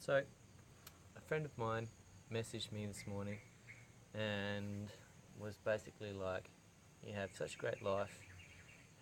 So, a friend of mine messaged me this morning and was basically like, "You have such a great life,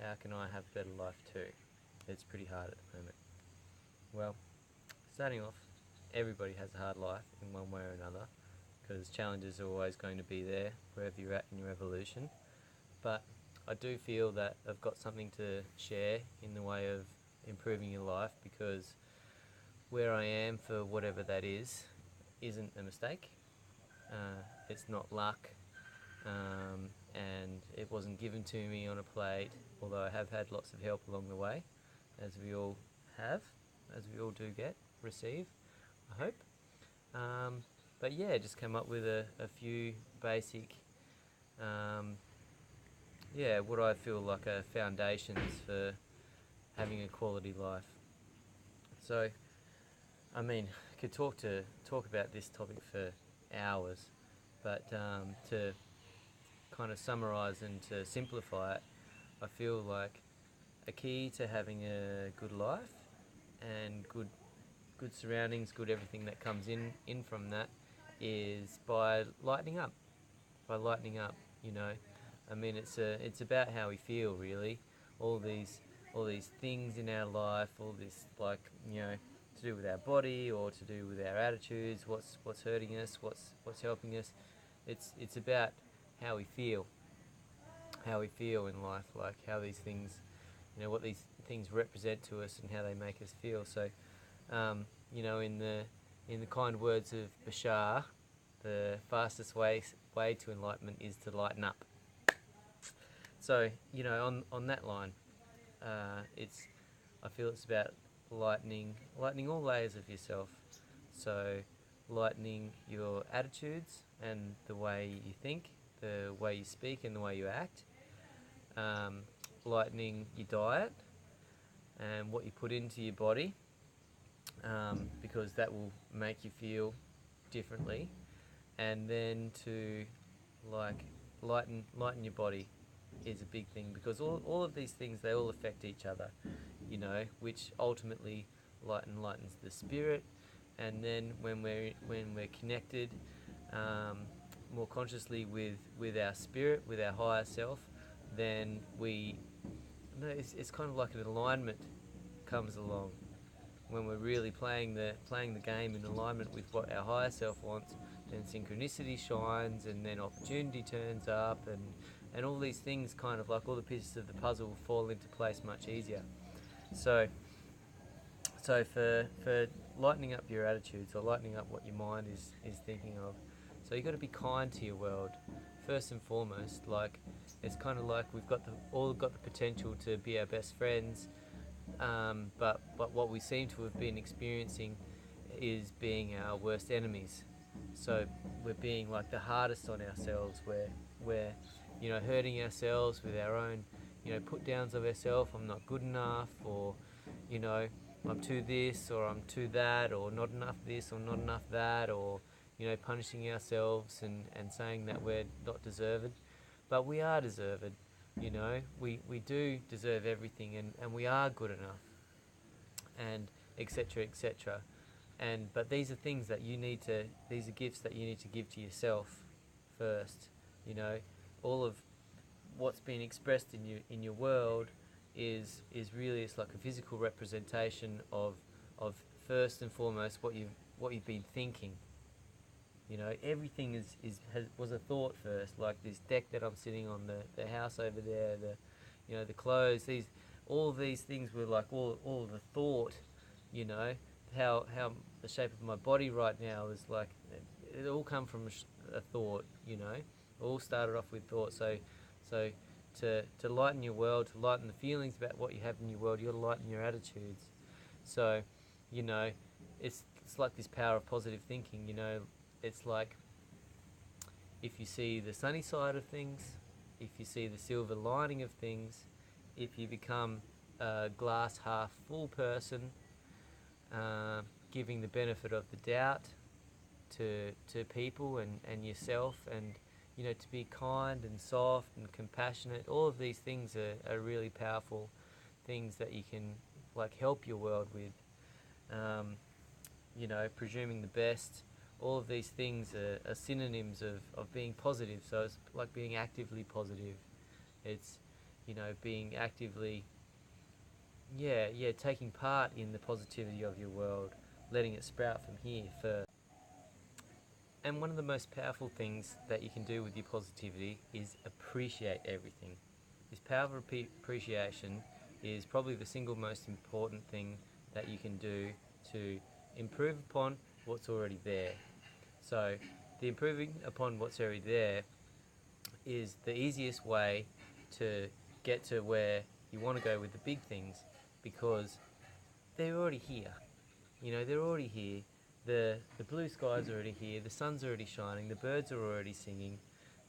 how can I have a better life too? It's pretty hard at the moment." Well, starting off, everybody has a hard life in one way or another because challenges are always going to be there wherever you're at in your evolution. But I do feel that I've got something to share in the way of improving your life, because where I am, for whatever that is, isn't a mistake. It's not luck, and it wasn't given to me on a plate, although I have had lots of help along the way, as we all have, as we all do receive, I hope. But yeah, just come up with a few basic, what I feel like are foundations for having a quality life. So, I mean, I could talk about this topic for hours, but to kind of summarize and to simplify it, I feel like a key to having a good life and good surroundings, good everything that comes in from that, is by lightening up. By lightening up, you know. I mean, it's about how we feel, really. All these things in our life, all this, like, to do with our body or to do with our attitudes, what's hurting us, what's helping us. It's about how we feel in life, like how these things, what these things represent to us and how they make us feel. So, in the kind words of Bashar, the fastest way to enlightenment is to lighten up. So, on that line, I feel it's about lightening all layers of yourself. So, lightening your attitudes and the way you think, the way you speak and the way you act. Lightening your diet and what you put into your body, because that will make you feel differently. And then to lighten your body is a big thing, because all of these things, they all affect each other, which ultimately lightens the spirit. And then when we're connected more consciously with our spirit, with our higher self, then it's kind of like an alignment comes along. When we're really playing the game in alignment with what our higher self wants, then synchronicity shines, and then opportunity turns up, and all these things, kind of like all the pieces of the puzzle, will fall into place much easier. So for lightening up your attitudes, or lightening up what your mind is thinking of, so you've got to be kind to your world first and foremost. Like, it's kind of like we've all got the potential to be our best friends, but what we seem to have been experiencing is being our worst enemies. So we're being like the hardest on ourselves. We're hurting ourselves with our own put downs of ourselves. I'm not good enough, or I'm too this, or I'm too that, or not enough this, or not enough that, or punishing ourselves and saying that we're not deserved. But we are deserved. We do deserve everything, and we are good enough, and etc., etc. But these are things that these are gifts that you need to give to yourself first. All of what's being expressed in your world is really, it's like a physical representation of first and foremost what you've been thinking. Everything was a thought first. Like this deck that I'm sitting on, the house over there, the clothes, all these things were like all the thought. How the shape of my body right now is like, it all come from a thought. It all started off with thought. So to lighten your world, to lighten the feelings about what you have in your world, you got to lighten your attitudes. So it's like this power of positive thinking. It's like, if you see the sunny side of things, if you see the silver lining of things, if you become a glass half full person, giving the benefit of the doubt to people and yourself, and to be kind and soft and compassionate. All of these things are really powerful things that you can help your world with. you know, presuming the best. All of these things are synonyms of being positive. So it's like being actively positive. It's, you know, being actively, taking part in the positivity of your world, letting it sprout from here first. And one of the most powerful things that you can do with your positivity is appreciate everything. This power of appreciation is probably the single most important thing that you can do to improve upon what's already there. So, the improving upon what's already there is the easiest way to get to where you want to go with the big things, because they're already here. You know, they're already here. The blue sky's already here. The sun's already shining. The birds are already singing.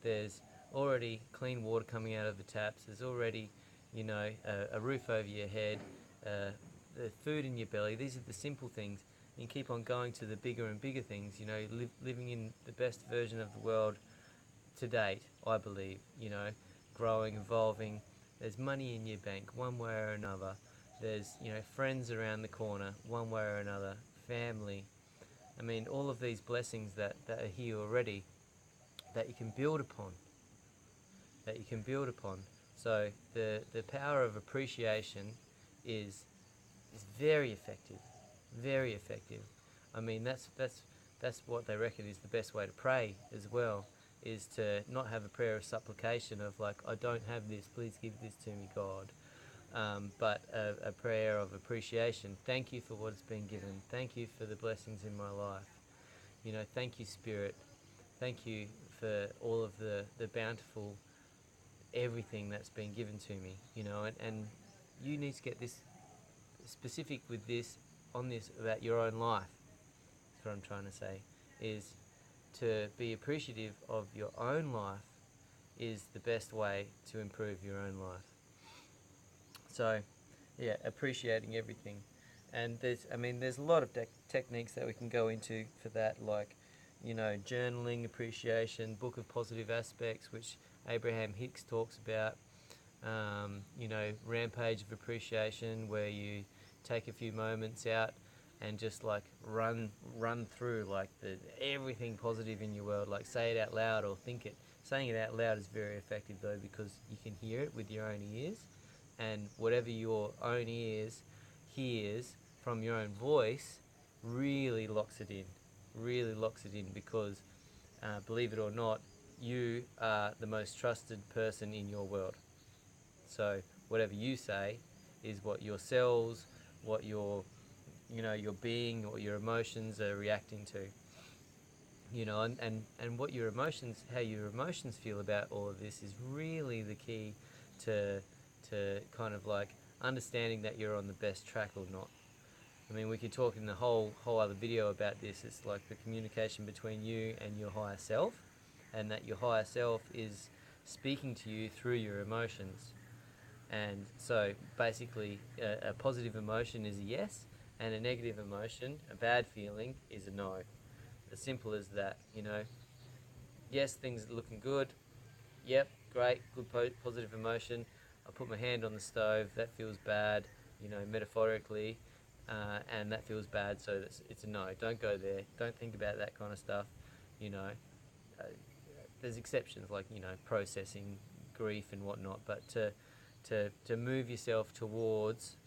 There's already clean water coming out of the taps. There's already, you know, a roof over your head, the food in your belly. These are the simple things. And keep on going to the bigger and bigger things. You know, living in the best version of the world to date, I believe. You know, growing, evolving. There's money in your bank, one way or another. There's, you know, friends around the corner, one way or another. Family. I mean, all of these blessings that are here already, that you can build upon. That you can build upon. So the power of appreciation is very effective. Very effective. I mean, that's what they reckon is the best way to pray as well, is to not have a prayer of supplication of like, I don't have this, please give this to me, God. But a prayer of appreciation. Thank you for what has been given. Thank you for the blessings in my life. You know, thank you, Spirit. Thank you for all of the bountiful everything that's been given to me. You know, and you need to get this specific with this, on this, about your own life. That's what I'm trying to say, is to be appreciative of your own life is the best way to improve your own life. So, yeah, appreciating everything. And there's a lot of techniques that we can go into for that, like, you know, journaling, appreciation, book of positive aspects, which Abraham Hicks talks about. You know, rampage of appreciation, where you take a few moments out and just like run through like everything positive in your world, like say it out loud or think it. Saying it out loud is very effective though, because you can hear it with your own ears, and whatever your own ears hears from your own voice really locks it in, because believe it or not, you are the most trusted person in your world. So whatever you say is what your cells, what your, you know, your being, what your emotions are reacting to. You know, and what your emotions, how your emotions feel about all of this is really the key to kind of like understanding that you're on the best track or not. I mean, we could talk in the whole other video about this. It's like the communication between you and your higher self, and that your higher self is speaking to you through your emotions. And so basically a positive emotion is a yes, and a negative emotion, a bad feeling, is a no. As simple as that, you know. Yes, things are looking good. Yep, great, good positive emotion. I put my hand on the stove, that feels bad, you know, metaphorically, and that feels bad, so it's a no. Don't go there. Don't think about that kind of stuff, you know. Uh, there's exceptions like, you know, processing grief and whatnot, but to move yourself towards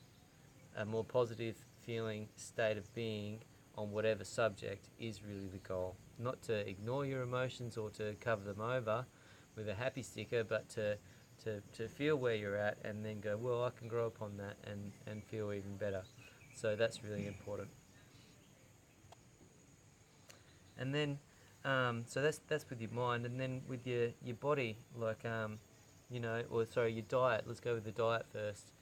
a more positive feeling state of being on whatever subject is really the goal. Not to ignore your emotions or to cover them over with a happy sticker, but to feel where you're at and then go, well, I can grow upon that and feel even better. So that's really important. And then, so that's with your mind, and then with your body, like, you know, or sorry, your diet. Let's go with the diet first.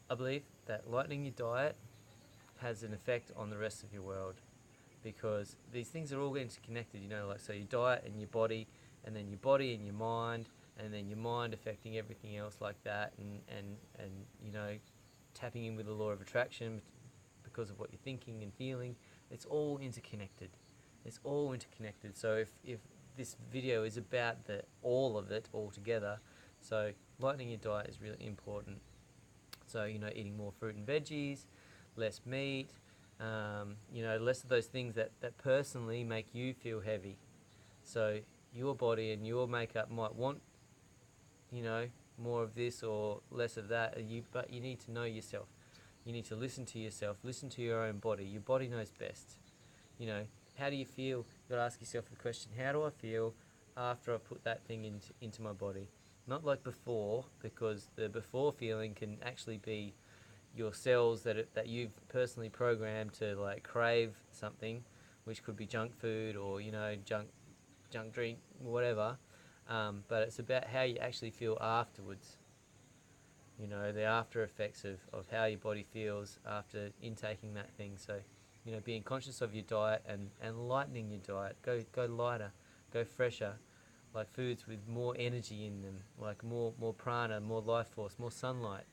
I believe that lightening your diet has an effect on the rest of your world, because these things are all interconnected, you know, like, so your diet and your body, and then your body and your mind, and then your mind affecting everything else like that, and you know, tapping in with the law of attraction because of what you're thinking and feeling. It's all interconnected. It's all interconnected. So if this video is about all of it all together, so lightening your diet is really important. So, you know, eating more fruit and veggies, less meat, less of those things that personally make you feel heavy. So your body and your makeup might want, more of this or less of that. But you need to know yourself. You need to listen to yourself. Listen to your own body. Your body knows best. You know, how do you feel? You've got to ask yourself the question: how do I feel after I've put that thing into my body? Not like before, because the before feeling can actually be your cells that you've personally programmed to like crave something, which could be junk food or junk drink, whatever. But it's about how you actually feel afterwards. The after effects of how your body feels after intaking that thing. So, being conscious of your diet and lightening your diet. Go lighter, go fresher, like foods with more energy in them, like more prana, more life force, more sunlight.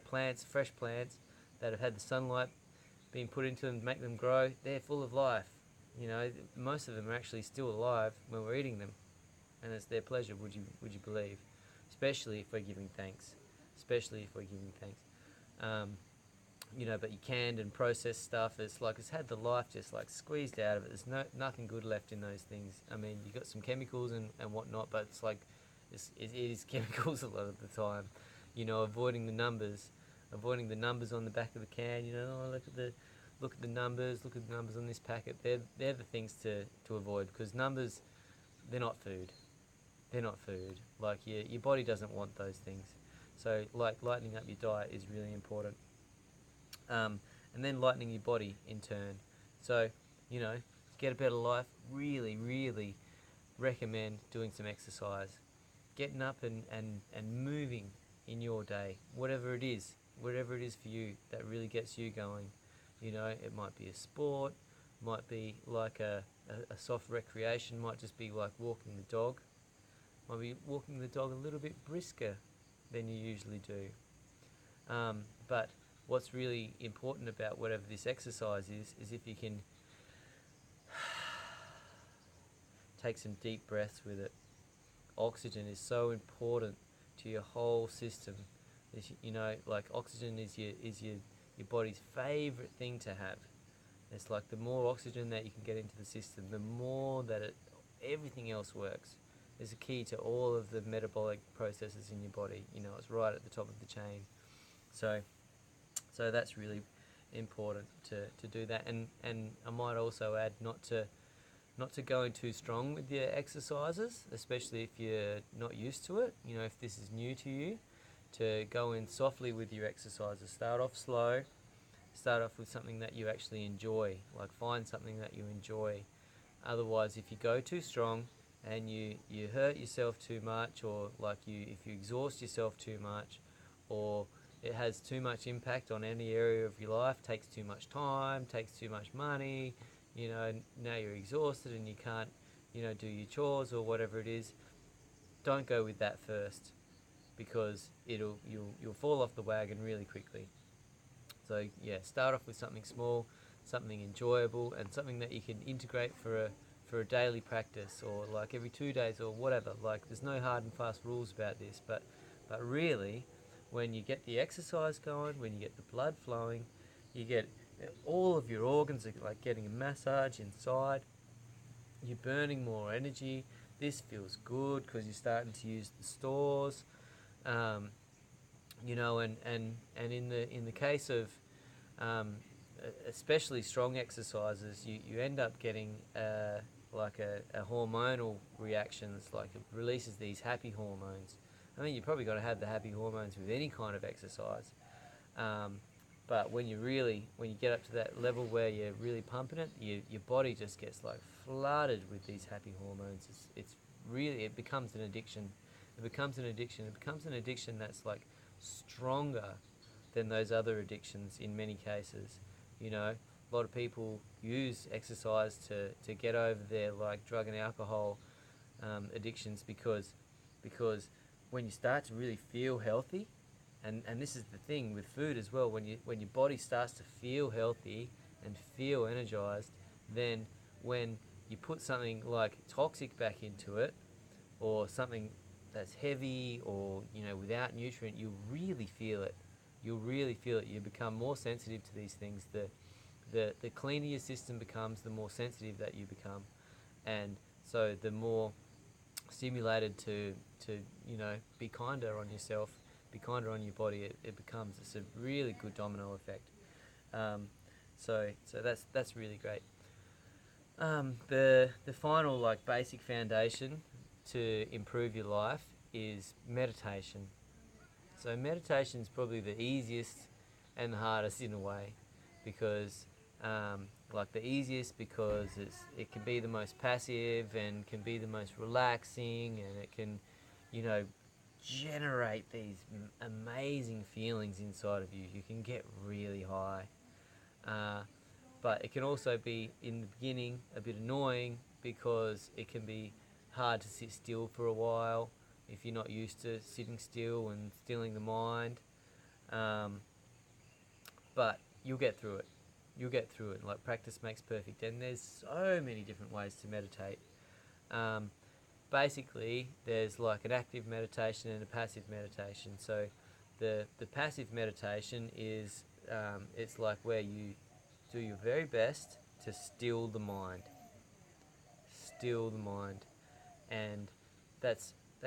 Plants, fresh plants that have had the sunlight being put into them to make them grow, they're full of life. Most of them are actually still alive when we're eating them, and it's their pleasure. Would you believe? Especially if we're giving thanks. Especially if we're giving thanks. But you canned and processed stuff, it's had the life just like squeezed out of it. There's nothing good left in those things. I mean, you got some chemicals and whatnot, but it's like it is chemicals a lot of the time. Avoiding the numbers on the back of the can. Look at the numbers on this packet. They're the things to avoid, because numbers, they're not food. They're not food. Like your body doesn't want those things. So like lightening up your diet is really important. And then lightening your body in turn. So, to get a better life, really, really recommend doing some exercise. Getting up and moving in your day, whatever it is for you that really gets you going. It might be a sport, might be like a soft recreation, might just be like walking the dog. Might be walking the dog a little bit brisker than you usually do. But what's really important about whatever this exercise is if you can take some deep breaths with it. Oxygen is so important to your whole system. Like oxygen is your body's favourite thing to have. It's like the more oxygen that you can get into the system, the more that everything else works. It's a key to all of the metabolic processes in your body. It's right at the top of the chain. So that's really important to do that. And I might also add not to go in too strong with your exercises, especially if you're not used to it. If this is new to you, to go in softly with your exercises. Start off slow. Start off with something that you actually enjoy. Like find something that you enjoy. Otherwise, if you go too strong and you hurt yourself too much, or if you exhaust yourself too much, or it has too much impact on any area of your life, takes too much time, takes too much money, now you're exhausted and you can't, do your chores or whatever it is, don't go with that first, because you'll fall off the wagon really quickly. So yeah, start off with something small, something enjoyable, and something that you can integrate for a daily practice, or like every 2 days or whatever. Like there's no hard and fast rules about this, but really, when you get the exercise going, when you get the blood flowing, you get all of your organs are like getting a massage inside. You're burning more energy. This feels good because you're starting to use the stores. And in the case of especially strong exercises, you end up getting like a hormonal reactions, like it releases these happy hormones. I mean, you probably got to have the happy hormones with any kind of exercise. But when you get up to that level where you're really pumping it, your body just gets like flooded with these happy hormones. It becomes an addiction. It becomes an addiction that's like stronger than those other addictions in many cases. A lot of people use exercise to get over their like drug and alcohol addictions, because when you start to really feel healthy, and this is the thing with food as well, when your body starts to feel healthy and feel energized, then when you put something like toxic back into it, or something that's heavy or without nutrient, you'll really feel it. You become more sensitive to these things. the cleaner your system becomes, the more sensitive that you become, and so the more stimulated to be kinder on yourself, be kinder on your body, it becomes. It's a really good domino effect. So that's really great. The final like basic foundation to improve your life is meditation. So meditation is probably the easiest and the hardest in a way, because like the easiest because it can be the most passive and can be the most relaxing, and it can generate these amazing feelings inside of you. You can get really high. But it can also be, in the beginning, a bit annoying because it can be hard to sit still for a while if you're not used to sitting still and stilling the mind. But you'll get through it. You'll get through it. Like, practice makes perfect. And there's so many different ways to meditate. Basically, there's like an active meditation and a passive meditation. So the passive meditation is, it's like where you do your very best to still the mind. Still the mind. And that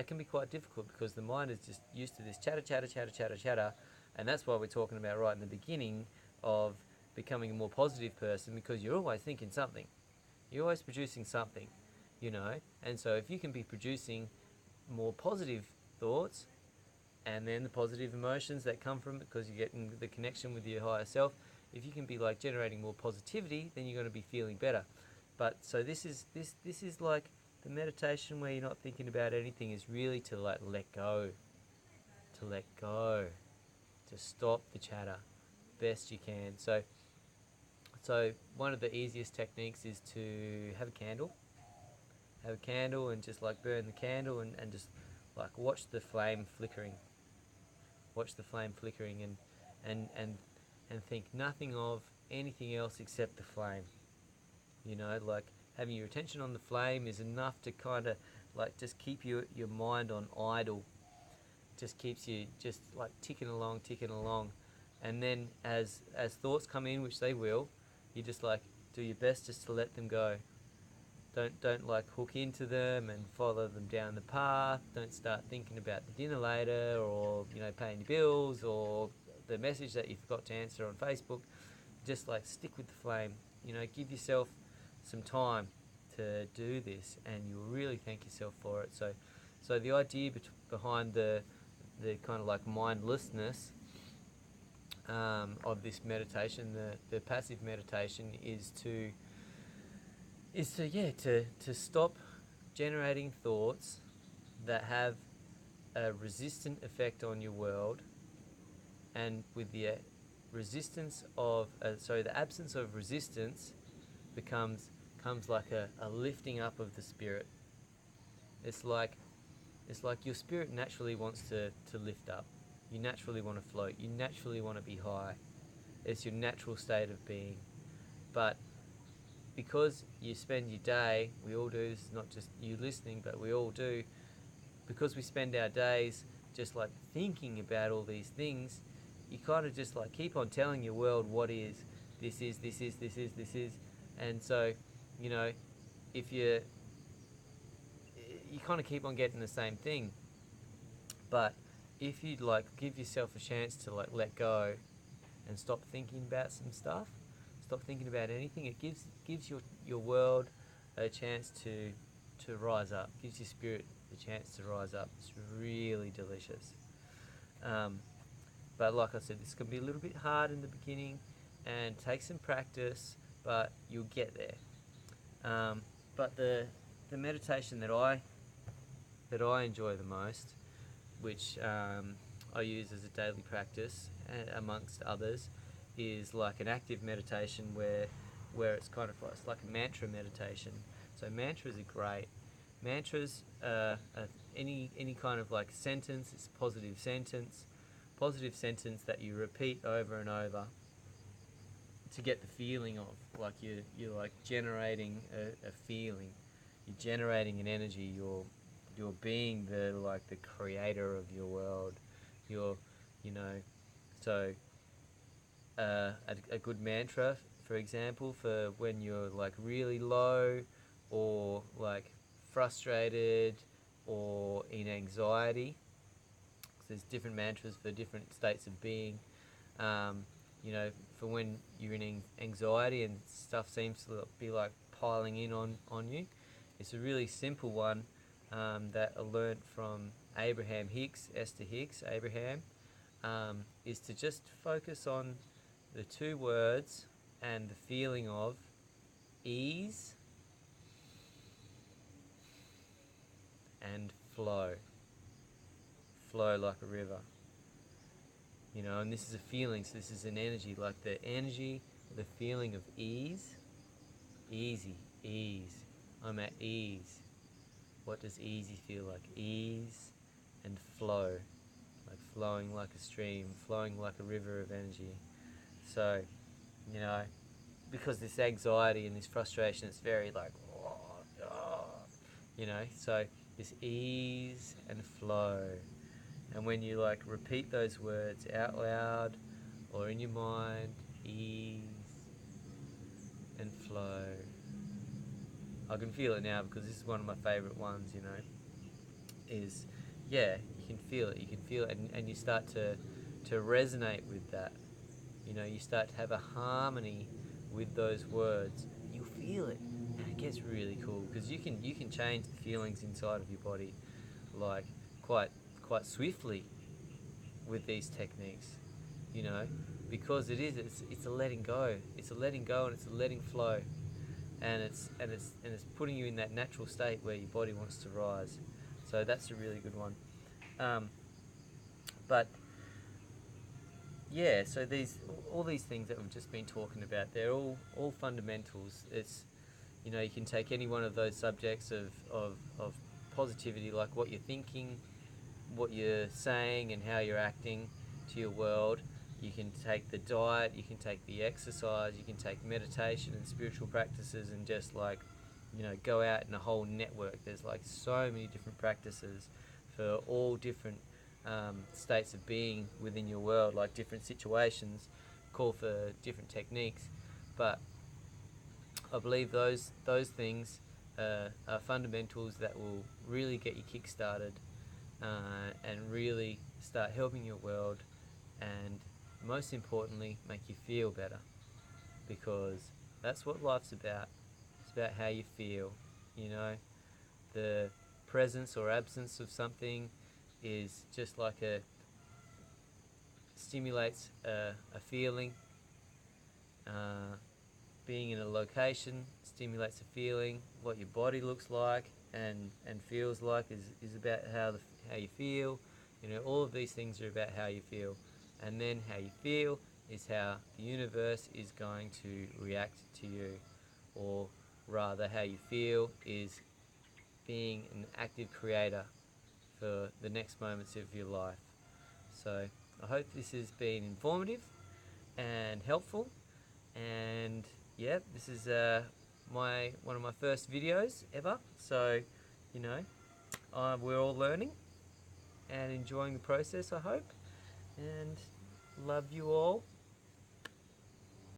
can be quite difficult because the mind is just used to this chatter, and that's why we're talking about right in the beginning of becoming a more positive person, because you're always thinking something. You're always producing something, and so if you can be producing more positive thoughts, and then the positive emotions that come from it because you're getting the connection with your higher self, if you can be like generating more positivity, then you're going to be feeling better. But so this is like the meditation where you're not thinking about anything, is really to like let go, to stop the chatter best you can. So one of the easiest techniques is to have a candle and just like burn the candle and just like watch the flame flickering, and think nothing of anything else except the flame. Like having your attention on the flame is enough to kind of like just keep your mind on idle. Just keeps you just like ticking along, and then as thoughts come in, which they will, you just like do your best just to let them go. Don't like hook into them and follow them down the path. Don't start thinking about the dinner later, or paying your bills, or the message that you forgot to answer on Facebook. Just like stick with the flame. Give yourself some time to do this, and you'll really thank yourself for it. So the idea behind the kind of like mindlessness of this meditation, the passive meditation, is to stop generating thoughts that have a resistant effect on your world, and with the resistance of the absence of resistance comes like a lifting up of the spirit. It's like your spirit naturally wants to lift up. You naturally want to float. You naturally want to be high. It's your natural state of being. But because you spend your day, we all do, this is not just you listening, but we all do, because we spend our days just like thinking about all these things, you kind of just like keep on telling your world what is, this is, and so, if you kind of keep on getting the same thing. But if you like give yourself a chance to like let go and stop thinking about some stuff, stop thinking about anything, it gives your world a chance to rise up, gives your spirit the chance to rise up. It's really delicious. But like I said, this can be a little bit hard in the beginning and take some practice, but you'll get there. But the meditation that I enjoy the most, which I use as a daily practice amongst others, is like an active meditation where it's kind of like a mantra meditation. So mantras are great. Mantras are any kind of like sentence. It's a positive sentence that you repeat over and over to get the feeling of, like you're like generating a feeling. You're generating an energy. You're being the creator of your world. So a good mantra for example, for when you're like really low or like frustrated or in anxiety. There's different mantras for different states of being. You know, for when you're in anxiety and stuff seems to be like piling in on you. It's a really simple one that I learnt from Abraham Hicks, Esther Hicks, Abraham, is to just focus on the two words and the feeling of ease and flow. Flow like a river. You know, and this is a feeling, so this is an energy, like the energy, the feeling of ease, easy, ease. I'm at ease. What does easy feel like? Ease and flow, like flowing like a stream, flowing like a river of energy. So, you know, because this anxiety and this frustration, it's very like, you know, so this ease and flow. And when you like repeat those words out loud or in your mind, ease and flow. I can feel it now because this is one of my favourite ones, you know, is, yeah, you can feel it, and you start to resonate with that. You know, you start to have a harmony with those words. You feel it, and it gets really cool because you can change the feelings inside of your body, like quite swiftly with these techniques, you know, because it's a letting go. It's a letting go and it's a letting flow, and it's putting you in that natural state where your body wants to rise. So that's a really good one. But yeah, so all these things that we've just been talking about, they're all fundamentals. It's, you know, you can take any one of those subjects of positivity, like what you're thinking, what you're saying, and how you're acting to your world. You can take the diet, you can take the exercise, you can take meditation and spiritual practices, and just like, you know, go out in a whole network. There's like so many different practices for all different states of being within your world, like different situations call for different techniques. But I believe those things are fundamentals that will really get you kick-started and really start helping your world, and most importantly, make you feel better, because that's what life's about. It's about how you feel, you know. The presence or absence of something is just like stimulates a feeling. Being in a location stimulates a feeling. What your body looks like and feels like is about how you feel. You know, all of these things are about how you feel, and then how you feel is how the universe is going to react to you, or rather, how you feel is being an active creator for the next moments of your life. So I hope this has been informative and helpful, and yeah, this is one of my first videos ever, so you know, we're all learning and enjoying the process, I hope, and love you all.